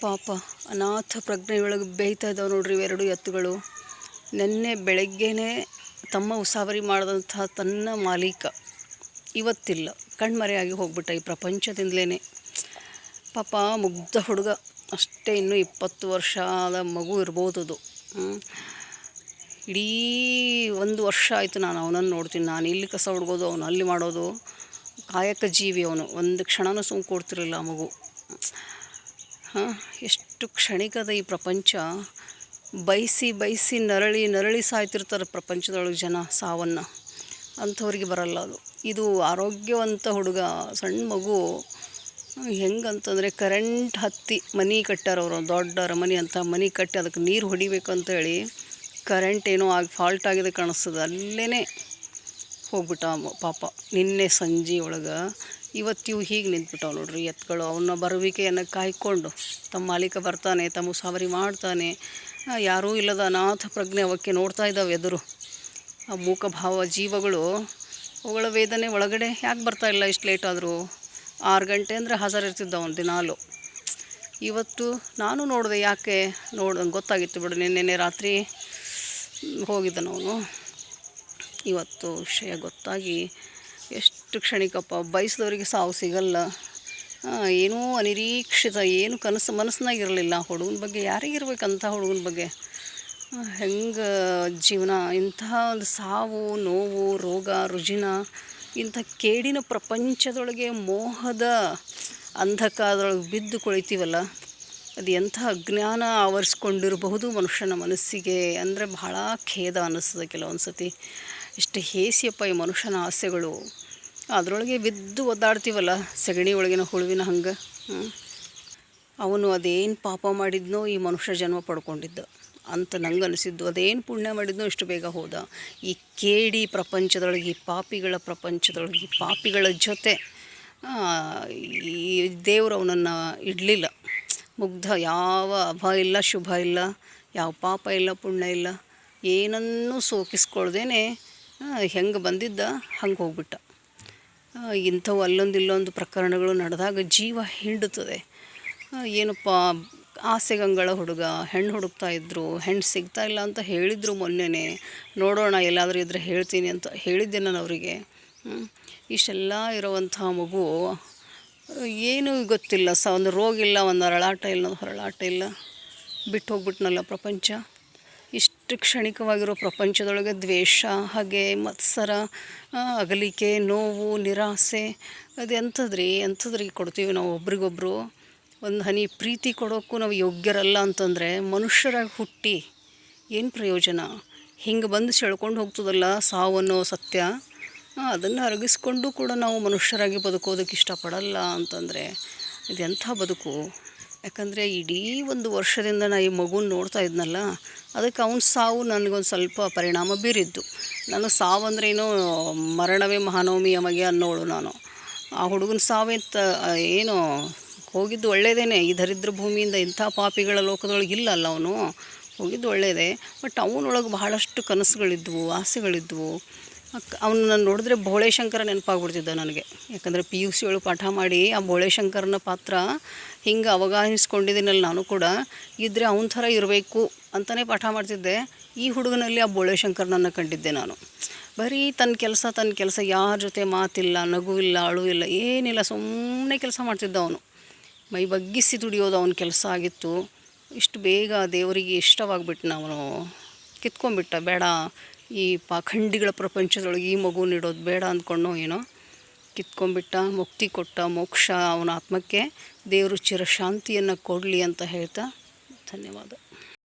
ಪಾಪ ಅನಾಥ ಪ್ರಜ್ಞೆಯೊಳಗೆ ಬೇಯ್ತಾ ಇದ್ದಾವೆ ನೋಡ್ರಿ ಇವೆರಡು ಎತ್ತುಗಳು. ನಿನ್ನೆ ಬೆಳಗ್ಗೆನೇ ತಮ್ಮ ಉಸಾಬರಿ ಮಾಡಿದಂಥ ತನ್ನ ಮಾಲೀಕ ಇವತ್ತಿಲ್ಲ, ಕಣ್ಮರೆಯಾಗಿ ಹೋಗ್ಬಿಟ್ಟ ಈ ಪ್ರಪಂಚದಿಂದಲೇ. ಪಾಪ ಮುಗ್ಧ ಹುಡುಗ ಅಷ್ಟೇ, ಇನ್ನೂ 20 ವರ್ಷದ ಮಗು ಇರ್ಬೋದದು. ಇಡೀ 1 ವರ್ಷ ಆಯಿತು ನಾನು ಅವನನ್ನು ನೋಡ್ತೀನಿ. ನಾನು ಇಲ್ಲಿ ಕಸ ಹುಡ್ಗೋದು, ಅವನು ಅಲ್ಲಿ ಮಾಡೋದು. ಕಾಯಕ ಜೀವಿ ಅವನು, ಒಂದು ಕ್ಷಣನೂ ಸುಮ್ಮ ಕೊಡ್ತಿರಲಿಲ್ಲ ಆ ಮಗು. ಎಷ್ಟು ಕ್ಷಣಿಕದ ಈ ಪ್ರಪಂಚ. ಬಯಸಿ ಬಯಸಿ ನರಳಿ ಸಾಯ್ತಿರ್ತಾರೆ ಪ್ರಪಂಚದೊಳಗೆ ಜನ ಸಾವನ್ನು. ಅಂಥವ್ರಿಗೆ ಬರಲ್ಲ ಅದು. ಇದು ಆರೋಗ್ಯವಂತ ಹುಡುಗ, ಸಣ್ಣ ಮಗು. ಹೆಂಗಂತಂದರೆ ಕರೆಂಟ್ ಹತ್ತಿ ಮನೆ ಕಟ್ಟಾರ ಅವರು, ದೊಡ್ಡ ಅರಮನೆ ಅಂತ ಮನೆ ಕಟ್ಟಿ ಅದಕ್ಕೆ ನೀರು ಹೊಡಿಬೇಕು ಅಂತೇಳಿ ಕರೆಂಟ್ ಏನೋ ಫಾಲ್ಟ್ ಆಗಿದೆ ಕಾಣಿಸ್ತದೆ, ಅಲ್ಲೇ ಹೋಗ್ಬಿಟ್ಟ ಪಾಪ ನಿನ್ನೆ ಸಂಜೆ ಒಳಗೆ. ಇವತ್ತಿವು ಹೀಗೆ ನಿಂತ್ಬಿಟ್ಟಾವೆ ನೋಡ್ರಿ ಎತ್ತುಗಳು. ಅವನ್ನ ಬರುವಿಕೆಯನ್ನು ಕಾಯ್ಕೊಂಡು ತಮ್ಮ ಮಾಲೀಕ ಬರ್ತಾನೆ, ತಮ್ಮ ಉಸಾಬರಿ ಮಾಡ್ತಾನೆ. ಯಾರೂ ಇಲ್ಲದ ಅನಾಥ ಪ್ರಜ್ಞೆ ಅವಕ್ಕೆ ನೋಡ್ತಾ ಇದ್ದಾವೆ ಎದುರು. ಆ ಮೂಕಭಾವ ಜೀವಗಳು ಅವುಗಳ ವೇದನೆ ಒಳಗಡೆ ಯಾಕೆ ಬರ್ತಾಯಿಲ್ಲ ಇಷ್ಟು ಲೇಟ್ ಆದರೂ. 6 ಗಂಟೆ ಅಂದರೆ ಹಾಜರಿರ್ತಿದ್ದ ಅವನು ದಿನಾಲು. ಇವತ್ತು ನಾನು ನೋಡಿದೆ, ಯಾಕೆ ಗೊತ್ತಾಗಿತ್ತು ಬಿಡು, ನಿನ್ನೆ ರಾತ್ರಿ ಹೋಗಿದ್ದನು ಅವನು. ಇವತ್ತು ವಿಷಯ ಗೊತ್ತಾಗಿ ಎಷ್ಟು ಕ್ಷಣಿಕಪ್ಪ. ಬಯಸಿದವರಿಗೆ ಸಾವು ಸಿಗಲ್ಲ. ಏನೂ ಅನಿರೀಕ್ಷಿತ, ಏನು ಮನಸ್ಸಿನಾಗಿರಲಿಲ್ಲ ಆ ಹುಡುಗನ ಬಗ್ಗೆ. ಯಾರಿಗಿರ್ಬೇಕಂಥ ಹುಡುಗನ ಬಗ್ಗೆ? ಹೆಂಗೆ ಜೀವನ, ಇಂತಹ ಒಂದು ಸಾವು ನೋವು ರೋಗ ರುಜಿನ, ಇಂಥ ಕೇಡಿನ ಪ್ರಪಂಚದೊಳಗೆ ಮೋಹದ ಅಂಧಕಾರದೊಳಗೆ ಬಿದ್ದು ಕುಳಿತೀವಲ್ಲ, ಅದು ಎಂಥ ಅಜ್ಞಾನ ಆವರಿಸ್ಕೊಂಡಿರಬಹುದು ಮನುಷ್ಯನ ಮನಸ್ಸಿಗೆ ಅಂದರೆ ಬಹಳ ಖೇದ ಅನ್ನಿಸ್ತದೆ ಕೆಲವೊಂದು ಸತಿ. ಎಷ್ಟು ಹೇಸಿಯಪ್ಪ ಈ ಮನುಷ್ಯನ ಆಸೆಗಳು. ಅದರೊಳಗೆ ಬಿದ್ದು ಒದ್ದಾಡ್ತೀವಲ್ಲ ಸಗಣಿ ಒಳಗಿನ ಹುಳುವಿನ ಹಂಗೆ. ಅವನು ಅದೇನು ಪಾಪ ಮಾಡಿದ್ನೋ ಈ ಮನುಷ್ಯ ಜನ್ಮ ಪಡ್ಕೊಂಡಿದ್ದ ಅಂತ ನಂಗೆ ಅನಿಸಿದ್ದು. ಅದೇನು ಪುಣ್ಯ ಮಾಡಿದ್ನೋ ಇಷ್ಟು ಬೇಗ ಹೋದ. ಈ ಕೇಡಿ ಪ್ರಪಂಚದೊಳಗೆ, ಈ ಪಾಪಿಗಳ ಪ್ರಪಂಚದೊಳಗೆ, ಈ ಪಾಪಿಗಳ ಜೊತೆ ಈ ದೇವರು ಅವನನ್ನು ಇಡಲಿಲ್ಲ. ಮುಗ್ಧ, ಯಾವ ಅಭ ಇಲ್ಲ ಶುಭ ಇಲ್ಲ, ಯಾವ ಪಾಪ ಇಲ್ಲ ಪುಣ್ಯ ಇಲ್ಲ, ಏನನ್ನೂ ಸೋಕಿಸ್ಕೊಳ್ದೇನೆ ಹೆಂಗೆ ಬಂದಿದ್ದ ಹಂಗೆ ಹೋಗ್ಬಿಟ್ಟ. ಇಂಥವು ಇಲ್ಲೊಂದು ಪ್ರಕರಣಗಳು ನಡೆದಾಗ ಜೀವ ಹಿಂಡುತ್ತದೆ. ಏನಪ್ಪ, ಆಸೆಗಂಗಳ ಹುಡುಗ ಹೆಣ್ಣು ಹುಡುಕ್ತಾ ಇದ್ದರು, ಹೆಣ್ಣು ಸಿಗ್ತಾ ಇಲ್ಲ ಅಂತ ಹೇಳಿದರು ಮೊನ್ನೆನೇ. ನೋಡೋಣ ಎಲ್ಲಾದರೂ ಇದ್ದರೆ ಹೇಳ್ತೀನಿ ಅಂತ ಹೇಳಿದ್ದೆ ನಾನು ಅವರಿಗೆ. ಇಷ್ಟೆಲ್ಲ ಇರುವಂಥ ಮಗು ಏನೂ ಗೊತ್ತಿಲ್ಲ, ಒಂದು ರೋಗ ಇಲ್ಲ, ಒಂದು ಅರಳಾಟ ಇಲ್ಲ, ಹೊರಳಾಟ ಇಲ್ಲ, ಬಿಟ್ಟು ಹೋಗ್ಬಿಟ್ನಲ್ಲ ಪ್ರಪಂಚ. ಇಷ್ಟು ಕ್ಷಣಿಕವಾಗಿರೋ ಪ್ರಪಂಚದೊಳಗೆ ದ್ವೇಷ, ಹಾಗೆ ಮತ್ಸರ, ಅಗಲಿಕೆ, ನೋವು, ನಿರಾಸೆ, ಅದು ಎಂಥದ್ರಿ ಕೊಡ್ತೀವಿ ನಾವು ಒಬ್ರಿಗೊಬ್ಬರು. ಒಂದು ಹನಿ ಪ್ರೀತಿ ಕೊಡೋಕ್ಕೂ ನಾವು ಯೋಗ್ಯರಲ್ಲ ಅಂತಂದರೆ ಮನುಷ್ಯರಾಗಿ ಹುಟ್ಟಿ ಏನು ಪ್ರಯೋಜನ? ಹಿಂಗೆ ಬಂದು ಸೆಳ್ಕೊಂಡು ಹೋಗ್ತದಲ್ಲ ಸಾವನ್ನೋ ಸತ್ಯ. ಅದನ್ನು ಅರಗಿಸ್ಕೊಂಡು ಕೂಡ ನಾವು ಮನುಷ್ಯರಾಗಿ ಬದುಕೋದಕ್ಕೆ ಇಷ್ಟಪಡಲ್ಲ ಅಂತಂದರೆ ಇದೆಂಥ ಬದುಕು? ಯಾಕಂದರೆ ಇಡೀ 1 ವರ್ಷದಿಂದ ನಾನು ಈ ಮಗುನ ನೋಡ್ತಾ ಇದ್ನಲ್ಲ, ಅದಕ್ಕೆ ಅವನ ಸಾವು ನನಗೊಂದು ಸ್ವಲ್ಪ ಪರಿಣಾಮ ಬೀರಿದ್ದು. ನಾನು ಸಾವಂದ್ರೇನೋ ಮರಣವೇ ಮಹಾನವಮಿ ಯಮಗೆ ಅನ್ನೋಳು ನಾನು. ಆ ಹುಡುಗನ ಸಾವೆಂತ ಏನೋ ಹೋಗಿದ್ದು ಒಳ್ಳೆಯದೇ. ಈ ದರಿದ್ರ ಭೂಮಿಯಿಂದ ಇಂಥ ಪಾಪಿಗಳ ಲೋಕದೊಳಗೆ ಇಲ್ಲಲ್ಲ ಅವನು, ಹೋಗಿದ್ದು ಒಳ್ಳೆಯದೇ. ಬಟ್ ಅವನೊಳಗೆ ಬಹಳಷ್ಟು ಕನಸುಗಳಿದ್ವು, ಆಸೆಗಳಿದ್ವು. ಅವನನ್ನು ನೋಡಿದ್ರೆ ಭೋಳೇಶಂಕರ ನೆನಪಾಗ್ಬಿಡ್ತಿದ್ದ ನನಗೆ. ಯಾಕಂದರೆ PUC ಒಳಗೆ ಪಾಠ ಮಾಡಿ ಆ ಭೋಳೇಶಂಕರನ ಪಾತ್ರ ಹಿಂಗೆ ಅವಗಾಹಿಸ್ಕೊಂಡಿದ್ದೀನಲ್ಲ ನಾನು ಕೂಡ. ಇದ್ದರೆ ಅವನ ಥರ ಇರಬೇಕು ಅಂತಲೇ ಪಾಠ ಮಾಡ್ತಿದ್ದೆ. ಈ ಹುಡುಗನಲ್ಲಿ ಆ ಭೋಳೇಶಂಕರನನ್ನು ಕಂಡಿದ್ದೆ ನಾನು. ಬರೀ ತನ್ನ ಕೆಲಸ, ಯಾರ ಜೊತೆ ಮಾತಿಲ್ಲ, ನಗುವಿಲ್ಲ, ಅಳುವಿಲ್ಲ, ಏನಿಲ್ಲ, ಸುಮ್ಮನೆ ಕೆಲಸ ಮಾಡ್ತಿದ್ದ ಅವನು. ಮೈ ಬಗ್ಗಿಸಿ ದುಡಿಯೋದು ಅವನ ಕೆಲಸ ಆಗಿತ್ತು. ಇಷ್ಟು ಬೇಗ ದೇವರಿಗೆ ಇಷ್ಟವಾಗಿಬಿಟ್ಟು ಅವನು ಕಿತ್ಕೊಂಡ್ಬಿಟ್ಟ. ಬೇಡ, ಈ ಪಾಖಂಡಿಗಳ ಪ್ರಪಂಚದೊಳಗೆ ಈ ಮಗು ನೀಡೋದು ಬೇಡ ಅಂದ್ಕೊಂಡು ಏನೋ ಕಿತ್ಕೊಂಡ್ಬಿಟ್ಟ. ಮುಕ್ತಿ ಕೊಟ್ಟ, ಮೋಕ್ಷ ಅವನ ಆತ್ಮಕ್ಕೆ ದೇವರು ಚಿರಶಾಂತಿಯನ್ನು ಕೊಡಲಿ ಅಂತ ಹೇಳ್ತಾ ಧನ್ಯವಾದ.